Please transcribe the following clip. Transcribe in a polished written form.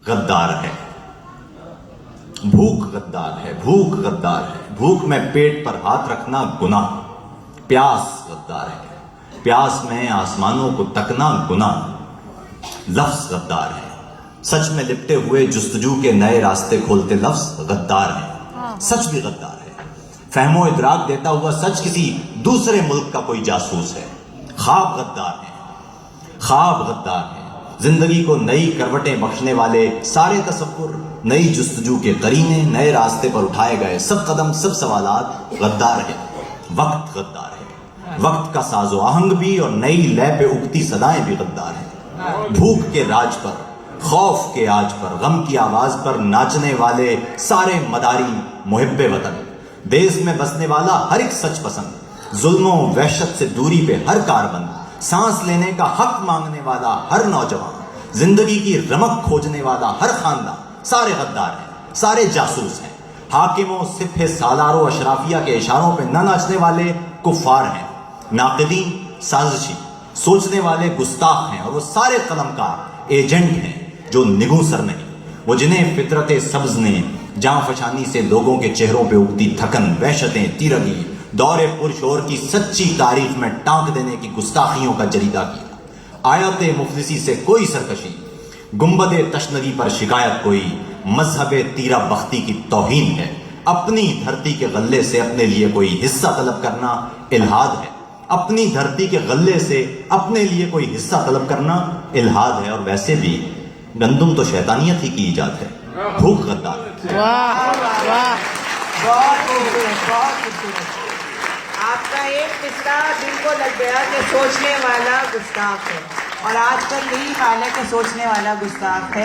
غدار ہے، بھوک غدار ہے، بھوک غدار ہے، بھوک میں پیٹ پر ہاتھ رکھنا گناہ، پیاس غدار ہے، پیاس میں آسمانوں کو تکنا گناہ، لفظ غدار ہے، سچ میں لپٹے ہوئے جستجو کے نئے راستے کھولتے لفظ غدار ہے، سچ بھی غدار ہے، فہم و ادراک دیتا ہوا سچ کسی دوسرے ملک کا کوئی جاسوس ہے، خواب غدار ہے، خواب غدار ہے، زندگی کو نئی کروٹیں بخشنے والے سارے تصور، نئی جستجو کے قرینے، نئے راستے پر اٹھائے گئے سب قدم، سب سوالات غدار ہے، وقت غدار ہے، وقت کا ساز و آہنگ بھی اور نئی لے پہ اگتی صدائیں بھی غدار ہیں، بھوک کے راج پر، خوف کے آج پر، غم کی آواز پر ناچنے والے سارے مداری محب وطن، دیس میں بسنے والا ہر ایک سچ پسند، ظلم و وحشت سے دوری پہ ہر کاربند، سانس لینے کا حق مانگنے والا ہر نوجوان، زندگی کی رمق کھوجنے والا ہر خاندان، سارے غدار ہیں، سارے جاسوس ہیں، حاکموں سپہ سالار و اشرافیہ کے اشاروں پہ نہ ناچنے والے کفار ہیں، ناقدین سازشی، سوچنے والے گستاخ ہیں، اور وہ سارے قلمکار ایجنٹ ہیں جو نگوں سر نہیں، وہ جنہیں فطرت سبز نے جاں فشانی سے لوگوں کے چہروں پہ اگتی تھکن، وحشتیں، تیرگی، دور پرشور کی سچی تاریخ میں ٹانک دینے کی گستاخیوں کا جریدہ کیا، آیت مفلسی سے کوئی سرکشی، گنبد تشنگی پر شکایت کوئی، مذہب تیرہ بختی کی توہین ہے، اپنی دھرتی کے غلے سے اپنے لیے کوئی حصہ طلب کرنا الہاد ہے، اپنی دھرتی کے غلے سے اپنے لیے کوئی حصہ طلب کرنا الہاد ہے، اور ویسے بھی گندم تو شیطانیت ہی کی ایجاد ہے، بھوک غدار ہے۔ واہ واہ، بہت خوبصورت، بہت خوبصورت۔ آپ کا ایک قصہ دل کو لگ گیا کہ سوچنے والا گستاخ ہے، اور آج کل یہی حال ہے کہ سوچنے والا گستاخ ہے۔